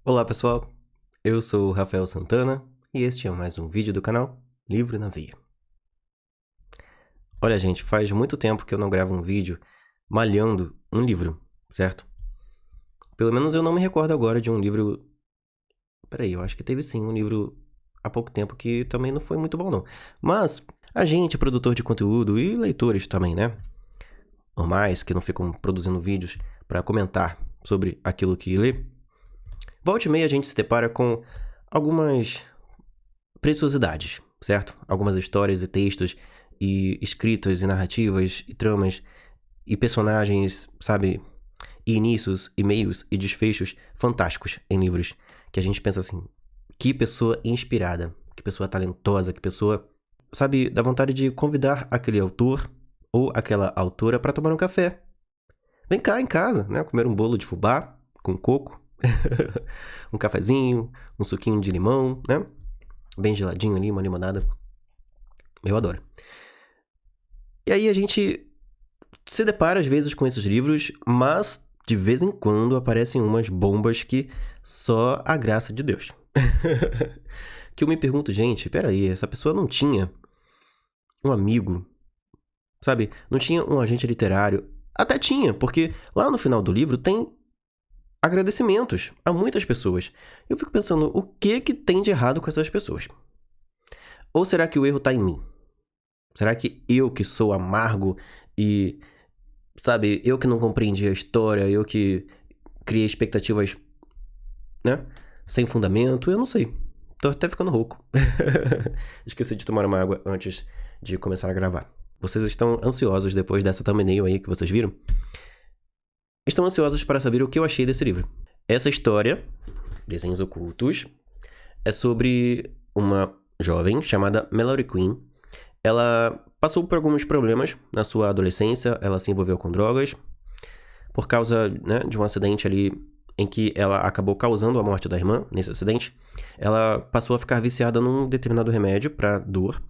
Olá pessoal, eu sou o Rafael Santana e este é mais um vídeo do canal Livro na Veia. Olha gente, faz muito tempo que eu não gravo um vídeo malhando um livro, certo? Pelo menos eu não me recordo agora de um livro... Peraí, eu acho que teve sim um livro há pouco tempo que também não foi muito bom não. Mas a gente, produtor de conteúdo e leitores também, né? Normais, que não ficam produzindo vídeos para comentar sobre aquilo que lê. Volta e meia a gente se depara com algumas preciosidades, certo? Algumas histórias e textos e escritas e narrativas e tramas e personagens, sabe? E inícios, e meios e desfechos fantásticos em livros que a gente pensa assim, que pessoa inspirada, que pessoa talentosa, que pessoa, sabe, dá vontade de convidar aquele autor ou aquela autora para tomar um café. Vem cá em casa, né? Comer um bolo de fubá com coco, um cafezinho, um suquinho de limão, né? Bem geladinho ali, uma limonada. Eu adoro. E aí a gente se depara às vezes com esses livros, mas de vez em quando aparecem umas bombas que só a graça de Deus. Que eu me pergunto, gente, peraí, essa pessoa não tinha um amigo, sabe? Não tinha um agente literário. Até tinha, porque lá no final do livro tem agradecimentos a muitas pessoas. Eu fico pensando, o que tem de errado com essas pessoas? Ou será que o erro tá em mim? Será que eu que sou amargo e, sabe, eu que não compreendi a história, eu que criei expectativas, né, sem fundamento, eu não sei. Tô até ficando rouco. Esqueci de tomar uma água antes de começar a gravar. Vocês estão ansiosos depois dessa thumbnail aí que vocês viram? Estão ansiosos para saber o que eu achei desse livro. Essa história, Desenhos Ocultos, é sobre uma jovem chamada Mallory Quinn. Ela passou por alguns problemas na sua adolescência, ela se envolveu com drogas, por causa, né, de um acidente ali em que ela acabou causando a morte da irmã. Nesse acidente, ela passou a ficar viciada num determinado remédio para dor,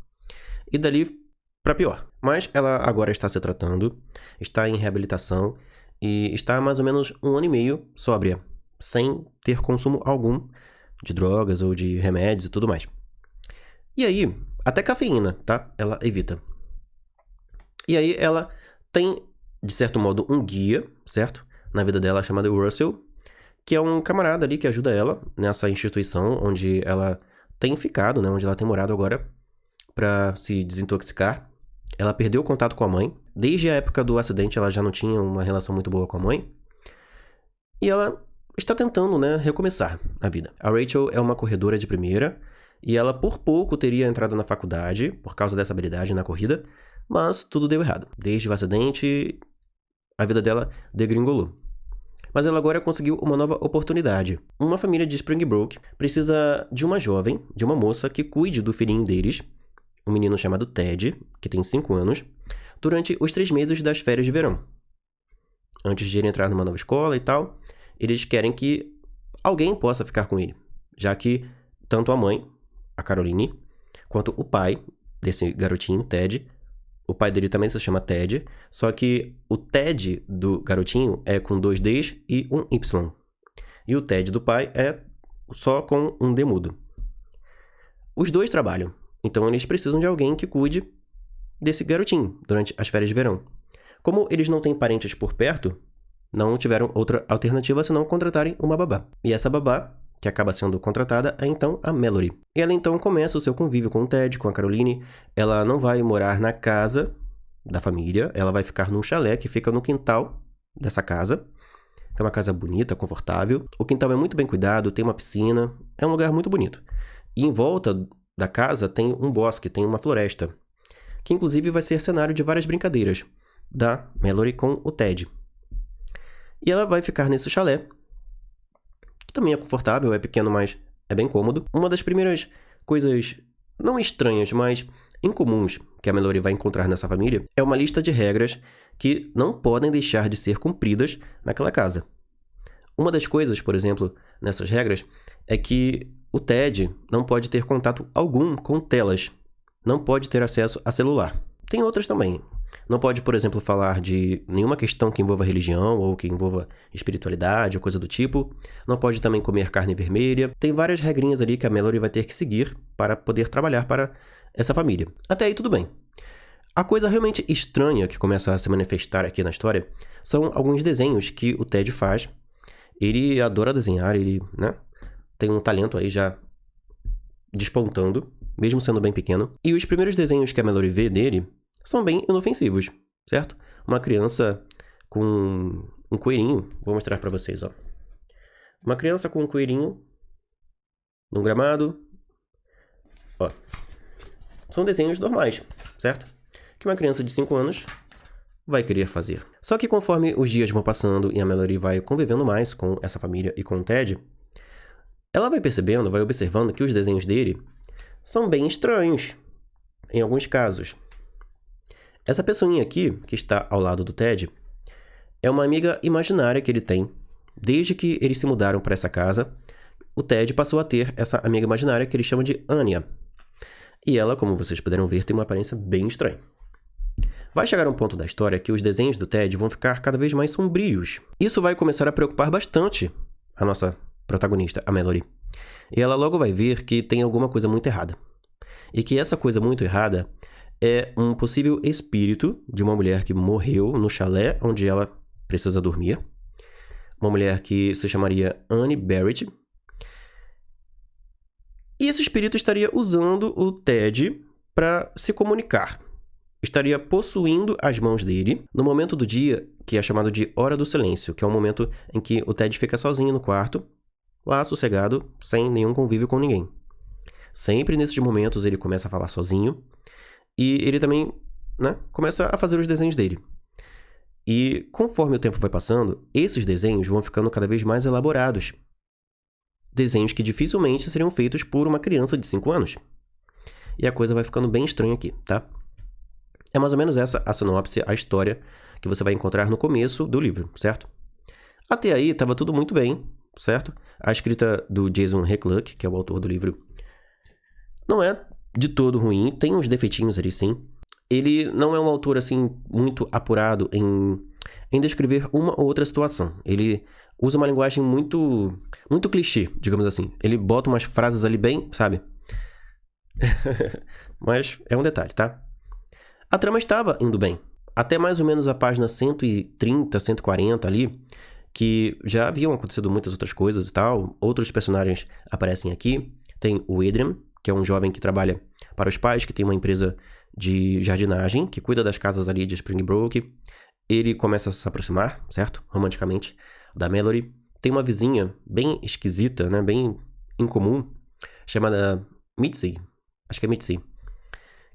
e dali para pior. Mas ela agora está se tratando, está em reabilitação, e está há mais ou menos 1 ano e meio sóbria, sem ter consumo algum de drogas ou de remédios e tudo mais. E aí, até cafeína, tá? Ela evita. E aí ela tem, de certo modo, um guia, certo? Na vida dela, chamado Russell, que é um camarada ali que ajuda ela nessa instituição onde ela tem ficado, né? Onde ela tem morado agora para se desintoxicar. Ela perdeu o contato com a mãe. Desde a época do acidente, ela já não tinha uma relação muito boa com a mãe. E ela está tentando, né, recomeçar a vida. A Rachel é uma corredora de primeira e ela por pouco teria entrado na faculdade por causa dessa habilidade na corrida, mas tudo deu errado. Desde o acidente, a vida dela degringolou. Mas ela agora conseguiu uma nova oportunidade. Uma família de Springbrook precisa de uma jovem, de uma moça que cuide do filhinho deles, um menino chamado Ted, que tem 5 anos, durante os 3 meses das férias de verão. Antes de ele entrar numa nova escola e tal, eles querem que alguém possa ficar com ele, já que tanto a mãe, a Caroline, quanto o pai desse garotinho, Ted, o pai dele também se chama Ted, só que o Ted do garotinho é com 2 Ds e um Y. E o Ted do pai é só com um D mudo. Os dois trabalham, então eles precisam de alguém que cuide desse garotinho durante as férias de verão. Como eles não têm parentes por perto, não tiveram outra alternativa senão contratarem uma babá. E essa babá, que acaba sendo contratada, é então a Mallory. E ela então começa o seu convívio com o Ted, com a Caroline. Ela não vai morar na casa da família, ela vai ficar num chalé que fica no quintal dessa casa, que é uma casa bonita, confortável. O quintal é muito bem cuidado, tem uma piscina, é um lugar muito bonito. E em volta da casa tem um bosque, tem uma floresta, que inclusive vai ser cenário de várias brincadeiras da Mallory com o Ted. E ela vai ficar nesse chalé, que também é confortável, é pequeno, mas é bem cômodo. Uma das primeiras coisas, não estranhas, mas incomuns que a Mallory vai encontrar nessa família é uma lista de regras que não podem deixar de ser cumpridas naquela casa. Uma das coisas, por exemplo, nessas regras, é que o Ted não pode ter contato algum com telas, não pode ter acesso a celular. Tem outras também, Não pode, por exemplo, falar de nenhuma questão que envolva religião ou que envolva espiritualidade ou coisa do tipo. Não pode também comer carne vermelha. Tem várias regrinhas ali que a Mallory vai ter que seguir para poder trabalhar para essa família. Até aí tudo bem. A coisa realmente estranha que começa a se manifestar aqui na história são alguns desenhos que o Ted faz. Ele adora desenhar, ele, né, tem um talento aí já despontando, mesmo sendo bem pequeno. E os primeiros desenhos que a Mallory vê dele são bem inofensivos, certo? Uma criança com um coelhinho, vou mostrar pra vocês, ó. Uma criança com um coelhinho num gramado, ó. São desenhos normais, certo? Que uma criança de 5 anos vai querer fazer. Só que conforme os dias vão passando e a Mallory vai convivendo mais com essa família e com o Ted, ela vai percebendo, vai observando que os desenhos dele são bem estranhos, em alguns casos. Essa pessoinha aqui, que está ao lado do Ted, é uma amiga imaginária que ele tem. Desde que eles se mudaram para essa casa, o Ted passou a ter essa amiga imaginária que ele chama de Anya. E ela, como vocês puderam ver, tem uma aparência bem estranha. Vai chegar um ponto da história que os desenhos do Ted vão ficar cada vez mais sombrios. Isso vai começar a preocupar bastante a nossa protagonista, a Mallory. E ela logo vai ver que tem alguma coisa muito errada. E que essa coisa muito errada é um possível espírito de uma mulher que morreu no chalé onde ela precisa dormir. Uma mulher que se chamaria Annie Barrett. E esse espírito estaria usando o Ted para se comunicar. Estaria possuindo as mãos dele no momento do dia que é chamado de Hora do Silêncio, que é o momento em que o Ted fica sozinho no quarto, lá sossegado, sem nenhum convívio com ninguém. Sempre nesses momentos ele começa a falar sozinho e ele também, né, começa a fazer os desenhos dele. E conforme o tempo vai passando, esses desenhos vão ficando cada vez mais elaborados. Desenhos que dificilmente seriam feitos por uma criança de 5 anos. E a coisa vai ficando bem estranha aqui, tá? É mais ou menos essa a sinopse, a história que você vai encontrar no começo do livro, certo? Até aí estava tudo muito bem, certo? A escrita do Jason Recluck, que é o autor do livro, não é de todo ruim, tem uns defeitinhos ali sim. Ele não é um autor assim muito apurado em descrever uma ou outra situação. Ele usa uma linguagem muito clichê, digamos assim. Ele bota umas frases ali bem, sabe? Mas é um detalhe, tá? A trama estava indo bem. Até mais ou menos a página 130, 140 ali, que já haviam acontecido muitas outras coisas e tal. Outros personagens aparecem aqui. Tem o Adrian, que é um jovem que trabalha para os pais, que tem uma empresa de jardinagem, que cuida das casas ali de Springbrook. Ele começa a se aproximar, certo? Romanticamente, da Mallory. Tem uma vizinha bem esquisita, né? Bem incomum, chamada Mitzi. Acho que é Mitzi.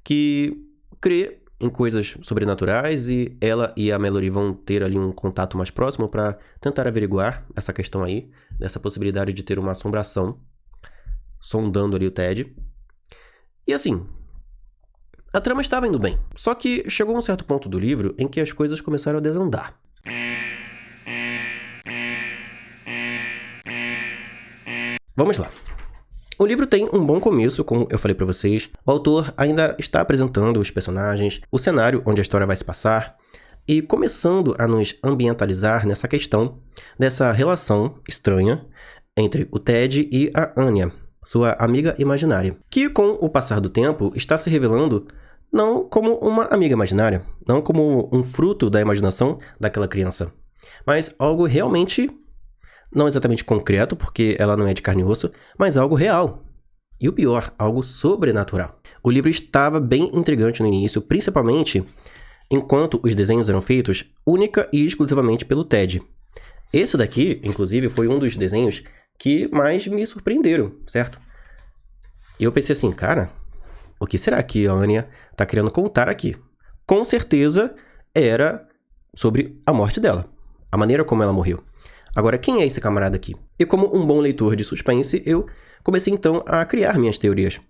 Que crê em coisas sobrenaturais e ela e a Mallory vão ter ali um contato mais próximo para tentar averiguar essa questão aí, dessa possibilidade de ter uma assombração sondando ali o Ted. E assim, a trama estava indo bem, só que chegou um certo ponto do livro em que as coisas começaram a desandar. Vamos lá. O livro tem um bom começo, como eu falei pra vocês. O autor ainda está apresentando os personagens, o cenário onde a história vai se passar e começando a nos ambientalizar nessa questão dessa relação estranha entre o Ted e a Anya, sua amiga imaginária, que com o passar do tempo está se revelando não como uma amiga imaginária, não como um fruto da imaginação daquela criança, mas algo realmente, não exatamente concreto, porque ela não é de carne e osso, mas algo real. E o pior, algo sobrenatural. O livro estava bem intrigante no início, principalmente enquanto os desenhos eram feitos única e exclusivamente pelo Ted. Esse daqui, inclusive, foi um dos desenhos que mais me surpreenderam, certo? E eu pensei assim, cara, o que será que a Anya tá querendo contar aqui? Com certeza era sobre a morte dela, a maneira como ela morreu. Agora, quem é esse camarada aqui? E como um bom leitor de suspense, eu comecei então a criar minhas teorias.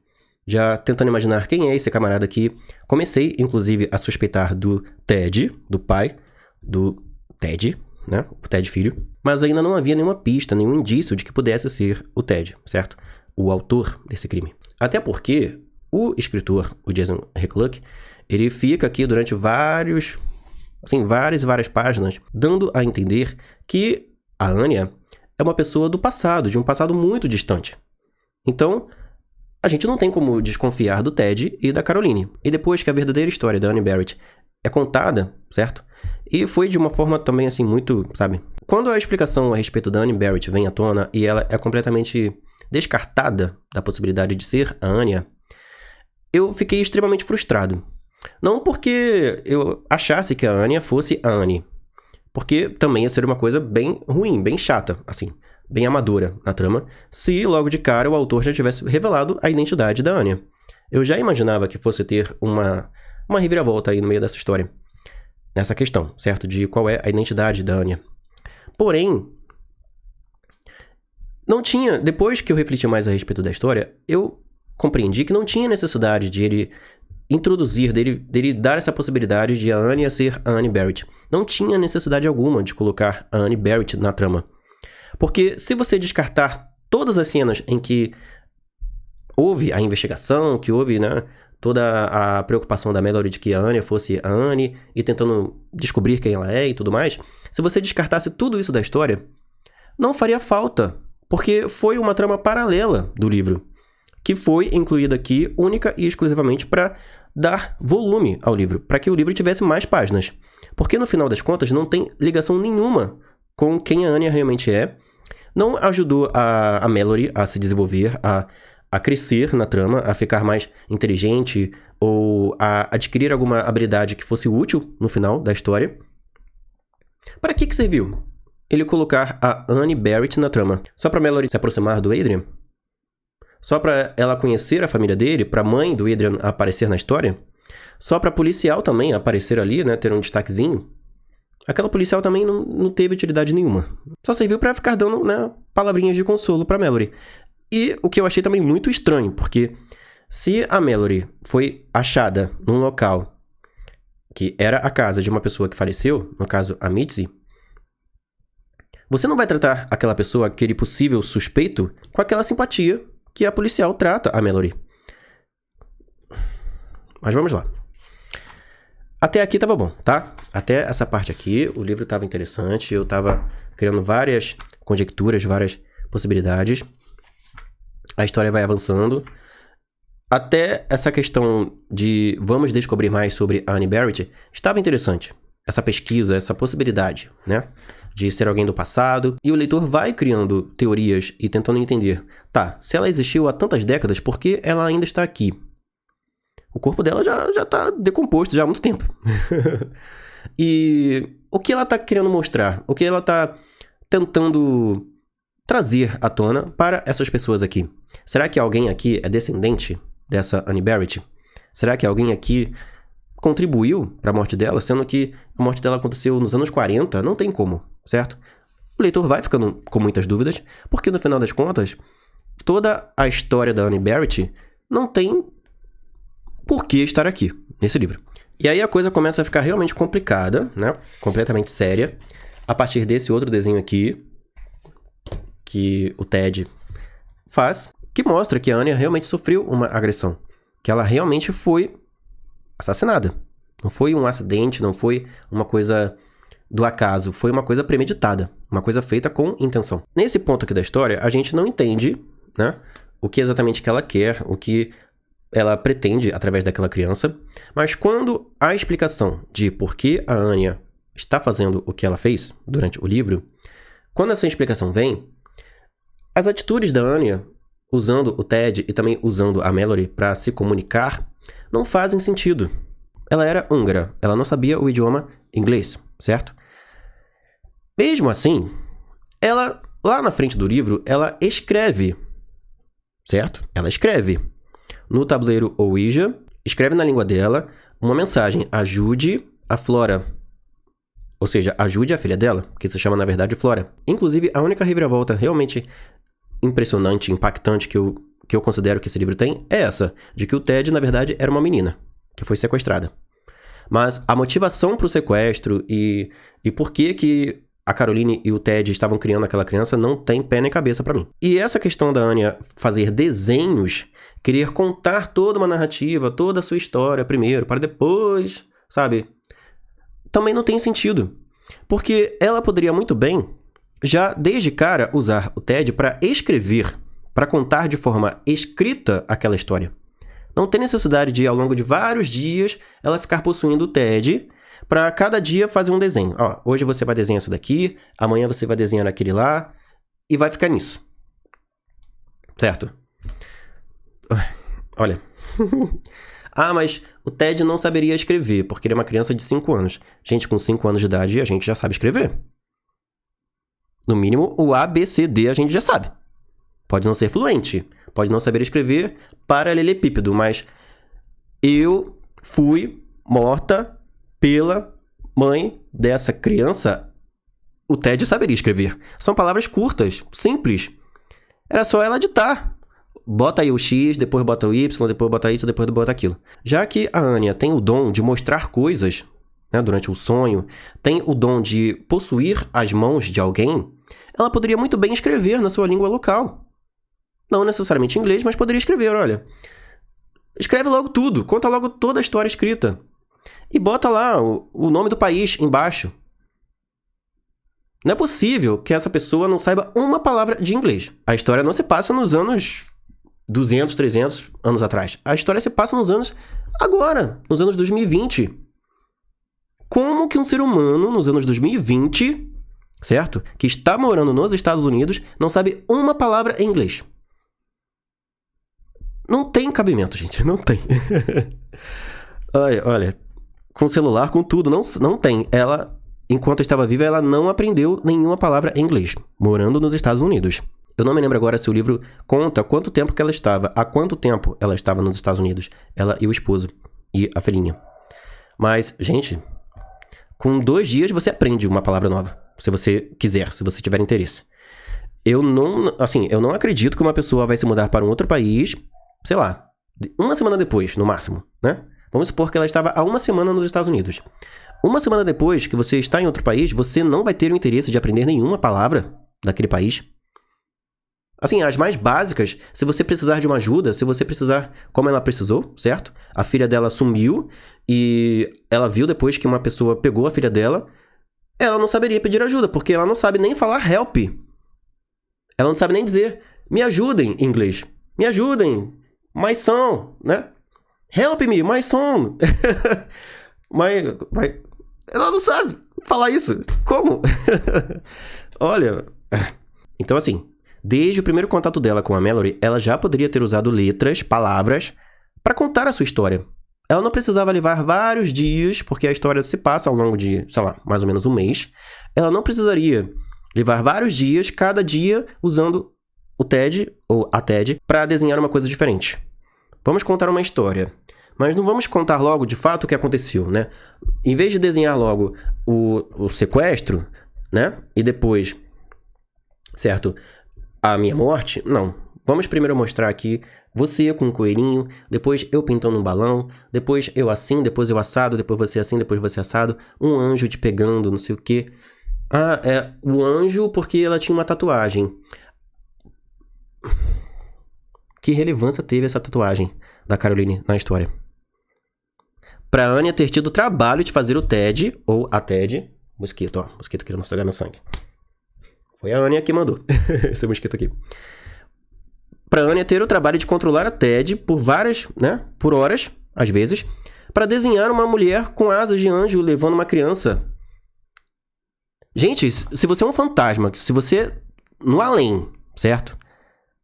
Já tentando imaginar quem é esse camarada aqui, comecei inclusive a suspeitar do Ted, do pai do Ted, né? O Ted filho. Mas ainda não havia nenhuma pista, nenhum indício de que pudesse ser o Ted, certo? O autor desse crime. Até porque o escritor, o Jason Recluck, Ele fica aqui durante várias e várias páginas, dando a entender que a Anya é uma pessoa do passado, de um passado muito distante. Então, a gente não tem como desconfiar do Ted e da Caroline. E depois que a verdadeira história da Annie Barrett é contada, certo? E foi de uma forma também, assim, muito, sabe? Quando a explicação a respeito da Annie Barrett vem à tona e ela é completamente descartada da possibilidade de ser a Anya, eu fiquei extremamente frustrado. Não porque eu achasse que a Anya fosse a Annie, porque também ia ser uma coisa bem ruim, bem chata, assim, bem amadora na trama, se logo de cara o autor já tivesse revelado a identidade da Anya. Eu já imaginava que fosse ter uma reviravolta aí no meio dessa história, nessa questão, certo? De qual é a identidade da Anya. Porém, não tinha, depois que eu refleti mais a respeito da história, eu compreendi que não tinha necessidade de ele introduzir, dele dar essa possibilidade de a Anya ser a Annie Barrett. Não tinha necessidade alguma de colocar a Annie Barrett na trama. Porque se você descartar todas as cenas em que houve a investigação, que houve, né, toda a preocupação da Mallory de que a Anya fosse a Annie e tentando descobrir quem ela é e tudo mais, se você descartasse tudo isso da história, não faria falta, porque foi uma trama paralela do livro, que foi incluída aqui única e exclusivamente para dar volume ao livro, para que o livro tivesse mais páginas. Porque no final das contas não tem ligação nenhuma com quem a Anya realmente é, não ajudou a Mallory a se desenvolver, a crescer na trama, a ficar mais inteligente ou a adquirir alguma habilidade que fosse útil no final da história. Para que serviu ele colocar a Annie Barrett na trama? Só para Mallory se aproximar do Adrian? Só para ela conhecer a família dele, para a mãe do Adrian aparecer na história? Só para policial também aparecer ali, né, ter um destaquezinho? Aquela policial também não teve utilidade nenhuma. Só serviu para ficar dando, né, palavrinhas de consolo para Mallory. E o que eu achei também muito estranho, porque se a Mallory foi achada num local que era a casa de uma pessoa que faleceu, no caso a Mitzi, você não vai tratar aquela pessoa, aquele possível suspeito, com aquela simpatia que a policial trata a Mallory. Mas vamos lá. Até aqui tava bom, tá? Até essa parte aqui, o livro tava interessante, eu tava criando várias conjecturas, várias possibilidades. A história vai avançando. Até essa questão de vamos descobrir mais sobre a Annie Barrett estava interessante. Essa pesquisa, essa possibilidade, né? De ser alguém do passado. E o leitor vai criando teorias e tentando entender. Tá, se ela existiu há tantas décadas, por que ela ainda está aqui? O corpo dela já tá decomposto já há muito tempo. E o que ela tá querendo mostrar? O que ela tá tentando trazer à tona para essas pessoas aqui? Será que alguém aqui é descendente dessa Annie Barrett? Será que alguém aqui contribuiu para a morte dela, sendo que a morte dela aconteceu nos anos 40? Não tem como, certo? O leitor vai ficando com muitas dúvidas, porque no final das contas, toda a história da Annie Barrett não tem por que estar aqui, nesse livro. E aí a coisa começa a ficar realmente complicada, né? Completamente séria, a partir desse outro desenho aqui, que o Ted faz, que mostra que a Anya realmente sofreu uma agressão. Que ela realmente foi assassinada. Não foi um acidente, não foi uma coisa do acaso, foi uma coisa premeditada, uma coisa feita com intenção. Nesse ponto aqui da história, a gente não entende, né, o que exatamente que ela quer, o que ela pretende através daquela criança, mas quando a explicação de por que a Anya está fazendo o que ela fez durante o livro, quando essa explicação vem, as atitudes da Anya, usando o Ted e também usando a Mallory para se comunicar, não fazem sentido. Ela era húngara, ela não sabia o idioma inglês, certo? Mesmo assim, ela, lá na frente do livro, ela escreve, certo? Ela escreve no tabuleiro Ouija, escreve na língua dela uma mensagem: ajude a Flora. Ou seja, ajude a filha dela, que se chama, na verdade, Flora. Inclusive, a única reviravolta realmente impressionante, impactante que eu considero que esse livro tem é essa, de que o Ted, na verdade, era uma menina que foi sequestrada. Mas a motivação para o sequestro e por que a Caroline e o Ted estavam criando aquela criança não tem pé nem cabeça para mim. E essa questão da Anya fazer desenhos querer contar toda uma narrativa, toda a sua história primeiro, para depois, sabe? Também não tem sentido. Porque ela poderia muito bem, já desde cara, usar o TED para escrever, para contar de forma escrita aquela história. Não tem necessidade de, ao longo de vários dias, ela ficar possuindo o TED para cada dia fazer um desenho. Ó, hoje você vai desenhar isso daqui, amanhã você vai desenhar aquele lá, e vai ficar nisso. Certo? Olha. Mas o Ted não saberia escrever, porque ele é uma criança de 5 anos. Gente, com 5 anos de idade, a gente já sabe escrever. No mínimo, o A, B, C, D a gente já sabe. Pode não ser fluente, pode não saber escrever paralelepípedo, mas eu fui morta pela mãe dessa criança. O Ted saberia escrever. São palavras curtas, simples. Era só ela ditar. Bota aí o X, depois bota o Y, depois bota isso, depois bota aquilo. Já que a Anya tem o dom de mostrar coisas, né, durante o sonho, tem o dom de possuir as mãos de alguém, ela poderia muito bem escrever na sua língua local. Não necessariamente em inglês, mas poderia escrever, olha. Escreve logo tudo, conta logo toda a história escrita. E bota lá o nome do país embaixo. Não é possível que essa pessoa não saiba uma palavra de inglês. A história não se passa nos anos 200, 300 anos atrás. A história se passa nos anos agora, nos anos 2020. Como que um ser humano, nos anos 2020, certo? Que está morando nos Estados Unidos, não sabe uma palavra em inglês? Não tem cabimento, gente. Não tem. Olha, com celular, com tudo, não tem. Ela, enquanto estava viva, ela não aprendeu nenhuma palavra em inglês, morando nos Estados Unidos. Eu não me lembro agora se o livro conta quanto tempo que ela estava, há quanto tempo ela estava nos Estados Unidos. Ela e o esposo, e a filhinha. Mas, gente, com 2 dias você aprende uma palavra nova, se você quiser, se você tiver interesse. Eu não acredito que uma pessoa vai se mudar para um outro país, sei lá, 1 semana depois, no máximo, né? Vamos supor que ela estava há 1 semana nos Estados Unidos. 1 semana depois que você está em outro país, você não vai ter o interesse de aprender nenhuma palavra daquele país. Assim, as mais básicas, se você precisar de uma ajuda, se você precisar, como ela precisou, certo? A filha dela sumiu e ela viu depois que uma pessoa pegou a filha dela, ela não saberia pedir ajuda, porque ela não sabe nem falar help. Ela não sabe nem dizer, me ajudem em inglês. Me ajudem, my son, né? Help me, my son. Ela não sabe falar isso. Como? Olha. Então, assim, desde o primeiro contato dela com a Mallory, ela já poderia ter usado letras, palavras, para contar a sua história. Ela não precisava levar vários dias, porque a história se passa ao longo de, sei lá, mais ou menos 1 mês. Ela não precisaria levar vários dias, cada dia, usando o TED, ou a TED, para desenhar uma coisa diferente. Vamos contar uma história. Mas não vamos contar logo, de fato, o que aconteceu, né? Em vez de desenhar logo o sequestro, né? E depois, certo, a minha morte, não. Vamos primeiro mostrar aqui você com um coelhinho, depois eu pintando um balão, depois eu assim, depois eu assado, depois você assim, depois você assado, um anjo te pegando, não sei o quê. O anjo porque ela tinha uma tatuagem. Que relevância teve essa tatuagem da Caroline na história? Pra Anya ter tido o trabalho de fazer o TED, ou a TED... Mosquito, mosquito querendo sugar meu sangue. Foi a Anya que mandou esse mosquito aqui. Pra Anya ter o trabalho de controlar a TED por várias, né? Por horas, às vezes, para desenhar uma mulher com asas de anjo levando uma criança. Gente, se você é um fantasma, se você... No além, certo?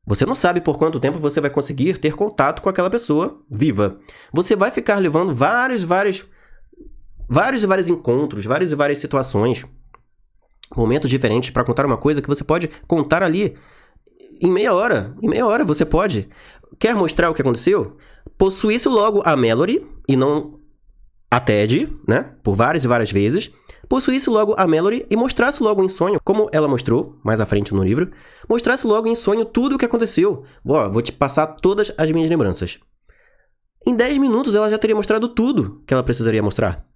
Você não sabe por quanto tempo você vai conseguir ter contato com aquela pessoa viva. Você vai ficar levando vários encontros, várias situações, momentos diferentes para contar uma coisa que você pode contar ali em meia hora. Em meia hora você pode. Quer mostrar o que aconteceu? Possuísse logo a Mallory e não a Ted, né? Por várias vezes. Possuísse logo a Mallory e mostrasse logo em sonho, como ela mostrou mais à frente no livro, mostrasse logo em sonho tudo o que aconteceu. Vou te passar todas as minhas lembranças. Em 10 minutos ela já teria mostrado tudo que ela precisaria mostrar.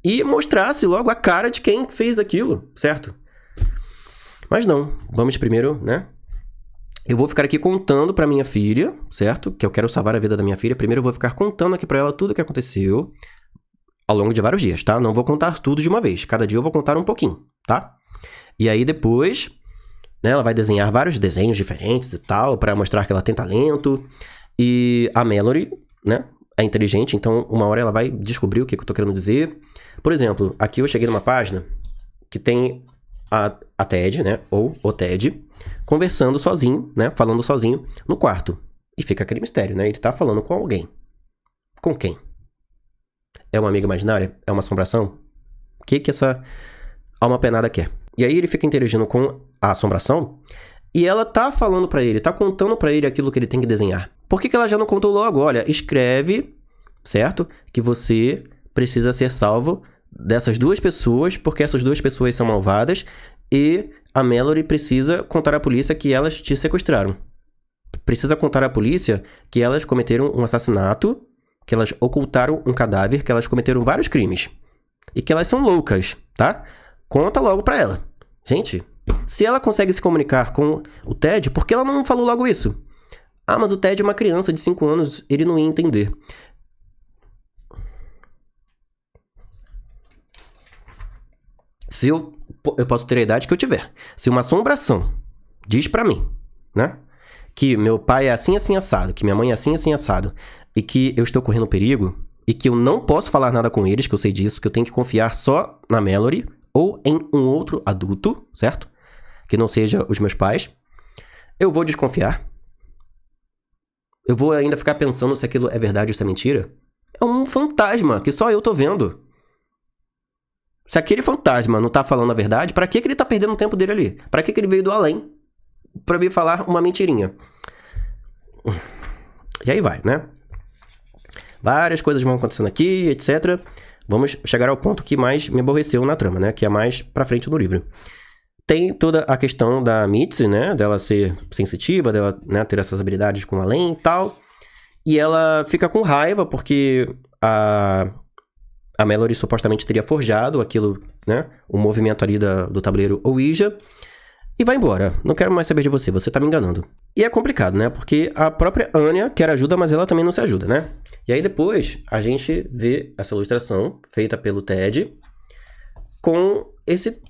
E mostrasse logo a cara de quem fez aquilo, certo? Mas não, vamos primeiro, né? eu vou ficar aqui contando pra minha filha, certo? Que eu quero salvar a vida da minha filha. Primeiro eu vou ficar contando aqui pra ela tudo o que aconteceu ao longo de vários dias, tá? Não vou contar tudo de uma vez. Cada dia eu vou contar um pouquinho, tá? E aí depois, né, ela vai desenhar vários desenhos diferentes e tal, pra mostrar que ela tem talento. E a Mallory, né, é inteligente, então uma hora ela vai descobrir o que eu tô querendo dizer. Por exemplo, aqui eu cheguei numa página que tem a Ted, né, ou o Ted, conversando sozinho, né, falando sozinho no quarto. E fica aquele mistério, né, ele tá falando com alguém. Com quem? É uma amiga imaginária? É uma assombração? O que essa alma penada quer? E aí ele fica interagindo com a assombração e ela tá falando pra ele, tá contando pra ele aquilo que ele tem que desenhar. Por que ela já não contou logo? Olha, escreve, certo? Que você precisa ser salvo dessas duas pessoas, porque essas duas pessoas são malvadas e a Mallory precisa contar à polícia que elas te sequestraram. Precisa contar à polícia que elas cometeram um assassinato, que elas ocultaram um cadáver, que elas cometeram vários crimes. E que elas são loucas, tá? Conta logo pra ela. Gente, se ela consegue se comunicar com o Ted, por que ela não falou logo isso? Ah, mas o Ted é uma criança de 5 anos, ele não ia entender. Se eu posso ter a idade que eu tiver. Se uma assombração diz pra mim, né, que meu pai é assim, assim, assado, que minha mãe é assim, assim, assado, e que eu estou correndo perigo, e que eu não posso falar nada com eles, que eu sei disso, que eu tenho que confiar só na Mallory, ou em um outro adulto, certo? Que não seja os meus pais, eu vou desconfiar. Eu vou ainda ficar pensando se aquilo é verdade ou se é mentira. É um fantasma que só eu tô vendo. Se aquele fantasma não tá falando a verdade, pra que ele tá perdendo o tempo dele ali? Pra que ele veio do além pra me falar uma mentirinha? E aí vai, né? Várias coisas vão acontecendo aqui, etc. Vamos chegar ao ponto que mais me aborreceu na trama, né? Que é mais pra frente do livro. Tem toda a questão da Mitzi, né? Dela ser sensitiva, dela, né, ter essas habilidades com além e tal. E ela fica com raiva porque a Mallory supostamente teria forjado aquilo, né? O movimento ali do tabuleiro Ouija. E vai embora. Não quero mais saber de você, você tá me enganando. E é complicado, né? Porque a própria Anya quer ajuda, mas ela também não se ajuda, né? E aí depois a gente vê essa ilustração feita pelo Ted com esse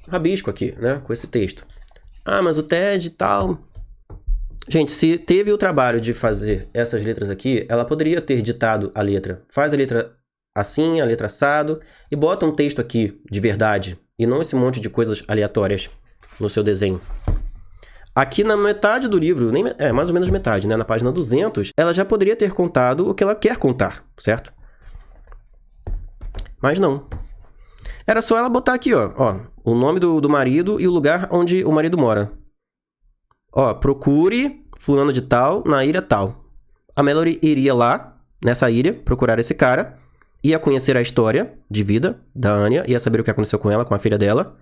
rabisco aqui, né? Com esse texto. Ah, mas o Ted e tal... Gente, se teve o trabalho de fazer essas letras aqui, ela poderia ter ditado a letra. Faz a letra assim, a letra assado, e bota um texto aqui de verdade, e não esse monte de coisas aleatórias no seu desenho. Aqui na metade do livro, mais ou menos metade, né? Na página 200, ela já poderia ter contado o que ela quer contar, certo? Mas não. Era só ela botar aqui, ó o nome do marido e o lugar onde o marido mora. Ó, procure fulano de tal na ilha tal. A Mallory iria lá, nessa ilha, procurar esse cara, ia conhecer a história de vida da Anya, ia saber o que aconteceu com ela, com a filha dela,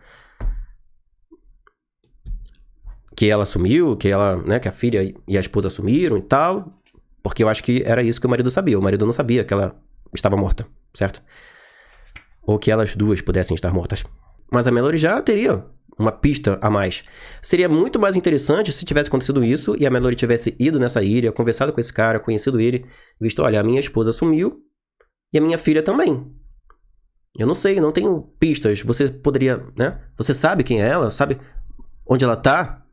que ela sumiu, que ela, né, que a filha e a esposa sumiram e tal, porque eu acho que era isso que o marido sabia. O marido não sabia que ela estava morta, certo? Ou que elas duas pudessem estar mortas. Mas a Mallory já teria uma pista a mais. Seria muito mais interessante se tivesse acontecido isso e a Mallory tivesse ido nessa ilha, conversado com esse cara, conhecido ele, visto, olha, a minha esposa sumiu e a minha filha também. Eu não sei, não tenho pistas. Você poderia, né? Você sabe quem é ela? Sabe onde ela tá?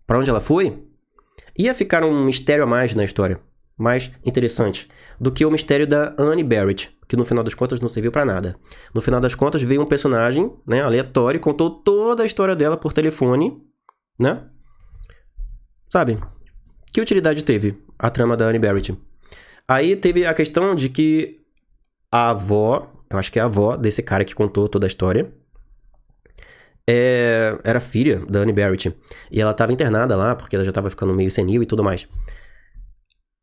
Pra onde ela foi? Ia ficar um mistério a mais na história. Mais interessante do que o mistério da Annie Barrett, que no final das contas não serviu pra nada. No final das contas veio um personagem, né, aleatório, e contou toda a história dela por telefone, né? Sabe? Que utilidade teve a trama da Annie Barrett? Aí teve a questão de que a avó, eu acho que é a avó desse cara que contou toda a história, era filha da Annie Barrett. E ela estava internada lá, porque ela já estava ficando meio senil e tudo mais.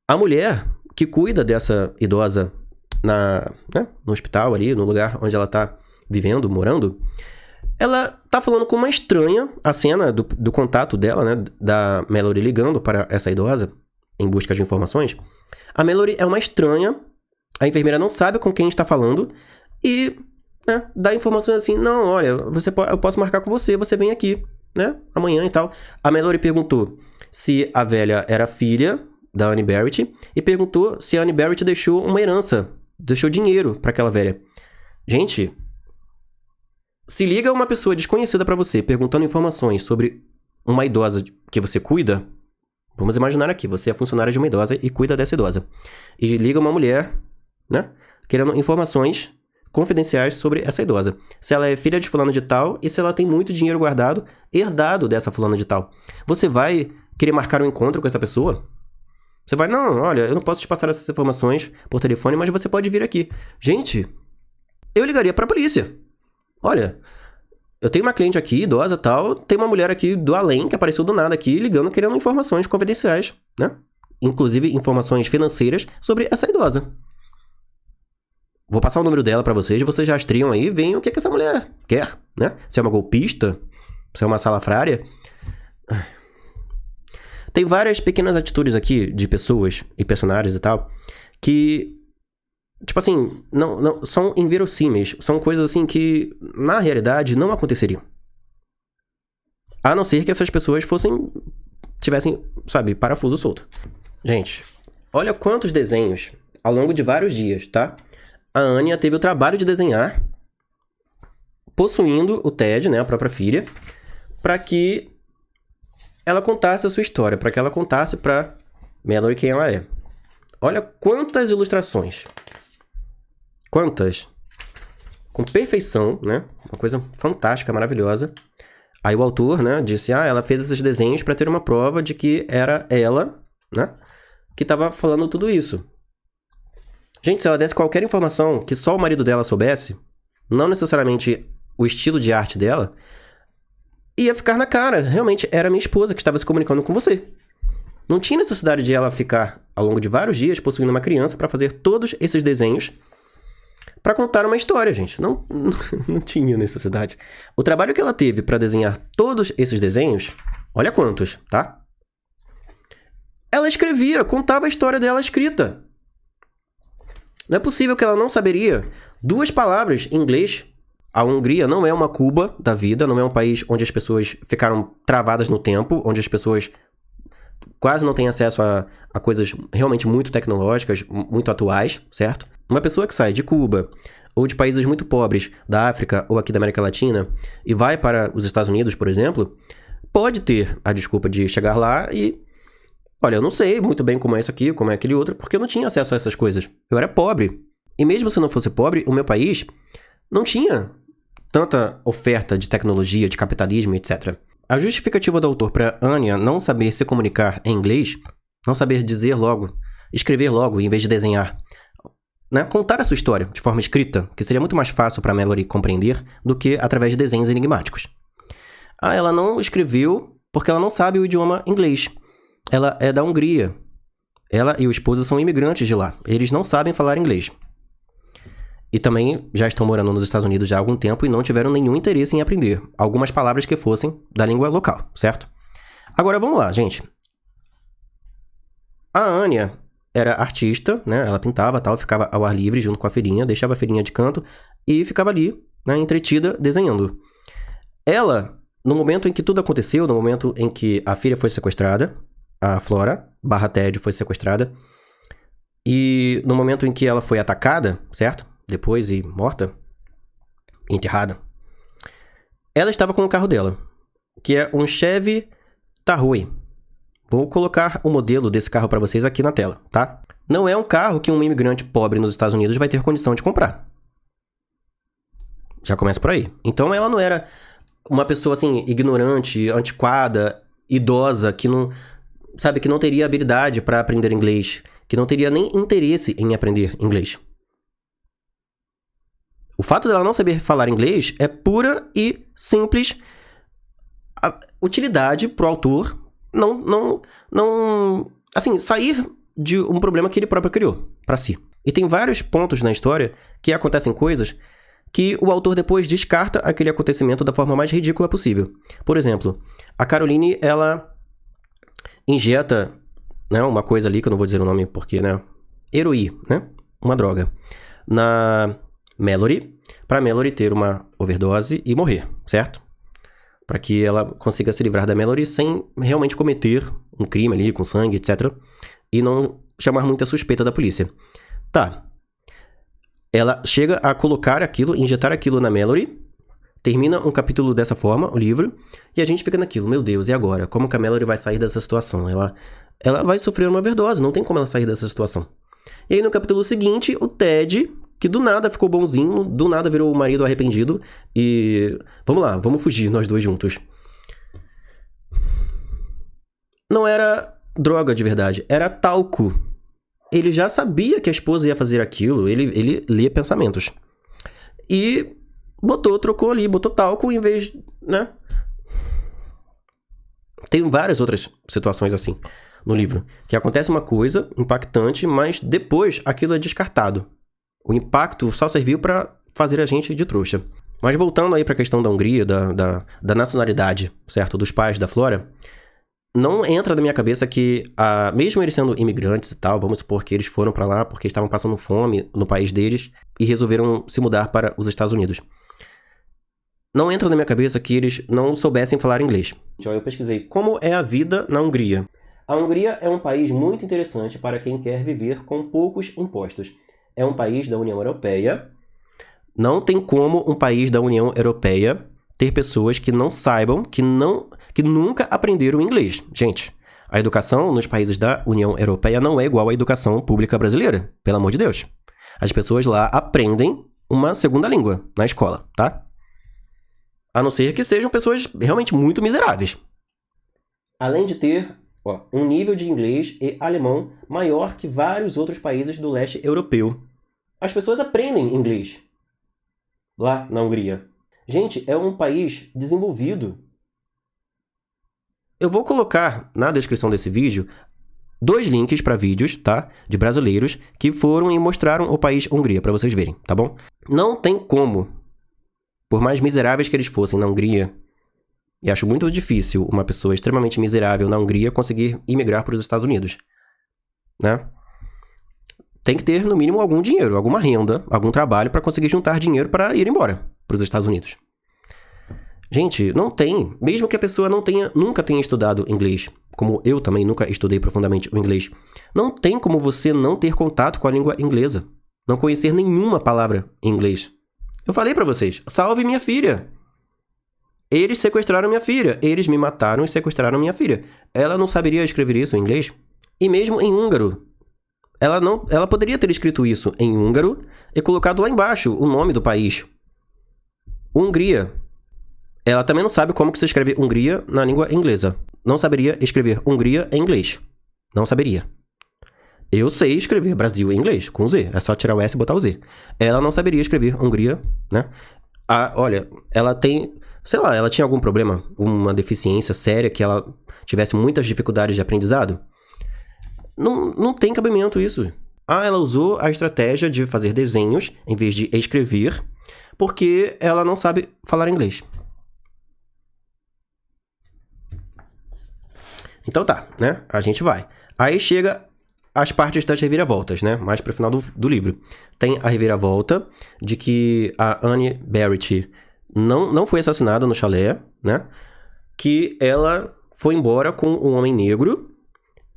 A mulher que cuida dessa idosa no hospital ali, no lugar onde ela está vivendo, morando, ela tá falando com uma estranha, a cena do contato dela, né, da Mallory ligando para essa idosa em busca de informações. A Mallory é uma estranha, a enfermeira não sabe com quem está falando e, né, dá informações assim, não, olha, eu posso marcar com você, você vem aqui, né, amanhã e tal. A Mallory perguntou, se a velha era filha da Anne Barrett e perguntou se a Anne Barrett deixou uma herança, deixou dinheiro para aquela velha. Gente, se liga uma pessoa desconhecida para você perguntando informações sobre uma idosa que você cuida. Vamos imaginar aqui, você é funcionária de uma idosa e cuida dessa idosa. E liga uma mulher, né, querendo informações confidenciais sobre essa idosa. Se ela é filha de fulano de tal e se ela tem muito dinheiro guardado, herdado dessa fulana de tal. Você vai querer marcar um encontro com essa pessoa? Você vai, não, olha, eu não posso te passar essas informações por telefone, mas você pode vir aqui. Gente, eu ligaria pra polícia. Olha, eu tenho uma cliente aqui, idosa tal, tem uma mulher aqui do além que apareceu do nada aqui, ligando, querendo informações confidenciais, né? Inclusive informações financeiras sobre essa idosa. Vou passar o número dela pra vocês já rastreiam aí, veem o que essa mulher quer, né? Se é uma golpista, se é uma salafrária. Tem várias pequenas atitudes aqui de pessoas e personagens e tal que, tipo assim, não são inverossímeis. São coisas assim que, na realidade, não aconteceriam. A não ser que essas pessoas tivessem, sabe, parafuso solto. Gente, olha quantos desenhos ao longo de vários dias, tá? A Anya teve o trabalho de desenhar, possuindo o Ted, né, a própria filha, para que ela contasse a sua história, para que ela contasse para Mallory quem ela é. Olha quantas ilustrações. Quantas. Com perfeição, né? Uma coisa fantástica, maravilhosa. Aí o autor, né, disse, ela fez esses desenhos para ter uma prova de que era ela, né, que estava falando tudo isso. Gente, se ela desse qualquer informação que só o marido dela soubesse, não necessariamente o estilo de arte dela, ia ficar na cara. Realmente, era minha esposa que estava se comunicando com você. Não tinha necessidade de ela ficar, ao longo de vários dias, possuindo uma criança para fazer todos esses desenhos para contar uma história, gente. Não tinha necessidade. O trabalho que ela teve para desenhar todos esses desenhos, olha quantos, tá? Ela escrevia, contava a história dela escrita. Não é possível que ela não saberia 2 palavras em inglês. A Hungria não é uma Cuba da vida, não é um país onde as pessoas ficaram travadas no tempo, onde as pessoas quase não têm acesso a coisas realmente muito tecnológicas, muito atuais, certo? Uma pessoa que sai de Cuba ou de países muito pobres da África ou aqui da América Latina e vai para os Estados Unidos, por exemplo, pode ter a desculpa de chegar lá e... Olha, eu não sei muito bem como é isso aqui, como é aquele outro, porque eu não tinha acesso a essas coisas. Eu era pobre. E mesmo se eu não fosse pobre, o meu país não tinha tanta oferta de tecnologia, de capitalismo, etc. A justificativa do autor para Anya não saber se comunicar em inglês, não saber dizer logo, escrever logo em vez de desenhar, né? Contar a sua história de forma escrita, que seria muito mais fácil para Mallory compreender do que através de desenhos enigmáticos. Ela não escreveu porque ela não sabe o idioma inglês. Ela é da Hungria. Ela e o esposo são imigrantes de lá. Eles não sabem falar inglês. E também já estão morando nos Estados Unidos já há algum tempo e não tiveram nenhum interesse em aprender algumas palavras que fossem da língua local, certo? Agora vamos lá, gente. A Anya era artista, né? Ela pintava tal, ficava ao ar livre junto com a filhinha, deixava a filhinha de canto e ficava ali, né, entretida, desenhando. Ela, no momento em que tudo aconteceu, no momento em que a filha foi sequestrada, a Flora, /Ted, foi sequestrada. E no momento em que ela foi atacada, certo? Depois e morta, enterrada. Ela estava com o carro dela, que é um Chevy Tahoe. Vou colocar o modelo desse carro para vocês aqui na tela, tá? Não é um carro que um imigrante pobre nos Estados Unidos vai ter condição de comprar. Já começa por aí. Então ela não era uma pessoa assim, ignorante, antiquada, idosa, que não... Sabe, que não teria habilidade para aprender inglês, que não teria nem interesse em aprender inglês. O fato dela não saber falar inglês é pura e simples utilidade pro autor assim, sair de um problema que ele próprio criou para si. E tem vários pontos na história que acontecem coisas que o autor depois descarta aquele acontecimento da forma mais ridícula possível. Por exemplo, a Caroline, ela injeta, né, uma coisa ali, que eu não vou dizer o nome porque, né, heroína, né, uma droga, na Mallory, para Mallory ter uma overdose e morrer, certo? para que ela consiga se livrar da Mallory sem realmente cometer um crime ali com sangue, etc. E não chamar muita suspeita da polícia. Tá. Ela chega a colocar aquilo, injetar aquilo na Mallory, termina um capítulo dessa forma, o livro, e a gente fica naquilo, meu Deus, e agora? Como que a Mallory vai sair dessa situação? Ela vai sofrer uma overdose, não tem como ela sair dessa situação. E aí no capítulo seguinte, o Ted, que do nada ficou bonzinho, do nada virou o marido arrependido, e vamos lá, vamos fugir nós dois juntos. Não era droga de verdade, era talco. Ele já sabia que a esposa ia fazer aquilo, ele lia pensamentos. E trocou ali, botou talco em vez, né? Tem várias outras situações assim no livro, que acontece uma coisa impactante, mas depois aquilo é descartado. O impacto só serviu para fazer a gente de trouxa. Mas voltando aí para a questão da Hungria, da nacionalidade, certo? Dos pais da Flora, não entra na minha cabeça que, mesmo eles sendo imigrantes e tal, vamos supor que eles foram para lá porque estavam passando fome no país deles e resolveram se mudar para os Estados Unidos. Não entra na minha cabeça que eles não soubessem falar inglês. Então eu pesquisei como é a vida na Hungria. A Hungria é um país muito interessante para quem quer viver com poucos impostos. É um país da União Europeia. Não tem como um país da União Europeia ter pessoas que não saibam, que nunca aprenderam inglês. Gente, a educação nos países da União Europeia não é igual à educação pública brasileira, pelo amor de Deus. As pessoas lá aprendem uma segunda língua na escola, tá? A não ser que sejam pessoas realmente muito miseráveis. Além de ter um nível de inglês e alemão maior que vários outros países do leste europeu. As pessoas aprendem inglês lá na Hungria. Gente, é um país desenvolvido. Eu vou colocar na descrição desse vídeo 2 links para vídeos, tá? De brasileiros que foram e mostraram o país Hungria, para vocês verem, tá bom? Não tem como, por mais miseráveis que eles fossem na Hungria, e acho muito difícil uma pessoa extremamente miserável na Hungria conseguir imigrar para os Estados Unidos, né? Tem que ter, no mínimo, algum dinheiro, alguma renda, algum trabalho para conseguir juntar dinheiro para ir embora para os Estados Unidos. Gente, não tem. Mesmo que a pessoa nunca tenha estudado inglês, como eu também nunca estudei profundamente o inglês, não tem como você não ter contato com a língua inglesa, não conhecer nenhuma palavra em inglês. Eu falei para vocês, salve minha filha. Eles sequestraram minha filha. Eles me mataram e sequestraram minha filha. Ela não saberia escrever isso em inglês? E mesmo em húngaro. Ela poderia ter escrito isso em húngaro e colocado lá embaixo o nome do país. Hungria. Ela também não sabe como que se escreve Hungria na língua inglesa. Não saberia escrever Hungria em inglês. Não saberia. Eu sei escrever Brasil em inglês, com Z. É só tirar o S e botar o Z. Ela não saberia escrever Hungria, né? Olha, ela tem... Sei lá, ela tinha algum problema, uma deficiência séria, que ela tivesse muitas dificuldades de aprendizado? Não tem cabimento isso. Ela usou a estratégia de fazer desenhos em vez de escrever, porque ela não sabe falar inglês. Então tá, né? A gente vai. Aí chega as partes das reviravoltas, né? Mais pro final do livro. Tem a reviravolta de que a Annie Barrett não foi assassinada no chalé, né? Que ela foi embora com um homem negro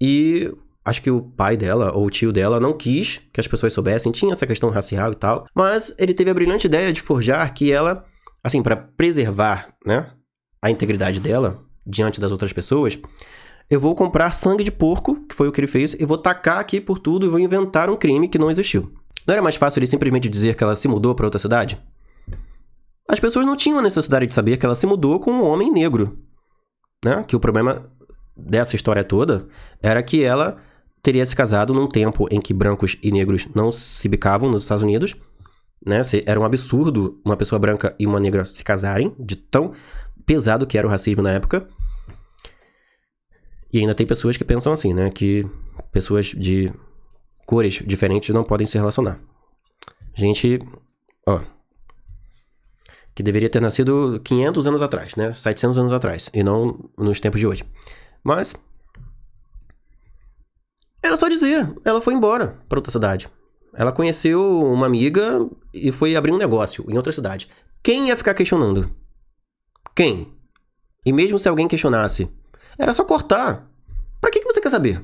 e acho que o pai dela ou o tio dela não quis que as pessoas soubessem, tinha essa questão racial e tal, mas ele teve a brilhante ideia de forjar que ela, assim, para preservar, né, a integridade dela diante das outras pessoas, eu vou comprar sangue de porco, que foi o que ele fez, e vou tacar aqui por tudo e vou inventar um crime que não existiu. Não era mais fácil ele simplesmente dizer que ela se mudou para outra cidade? As pessoas não tinham a necessidade de saber que ela se mudou com um homem negro, né? Que o problema dessa história toda era que ela teria se casado num tempo em que brancos e negros não se bicavam nos Estados Unidos, né? Era um absurdo uma pessoa branca e uma negra se casarem, de tão pesado que era o racismo na época. E ainda tem pessoas que pensam assim, né? Que pessoas de cores diferentes não podem se relacionar. Gente, que deveria ter nascido 500 anos atrás, né? 700 anos atrás, e não nos tempos de hoje. Mas era só dizer, ela foi embora para outra cidade. Ela conheceu uma amiga e foi abrir um negócio em outra cidade. Quem ia ficar questionando? Quem? E mesmo se alguém questionasse, era só cortar. Pra que você quer saber?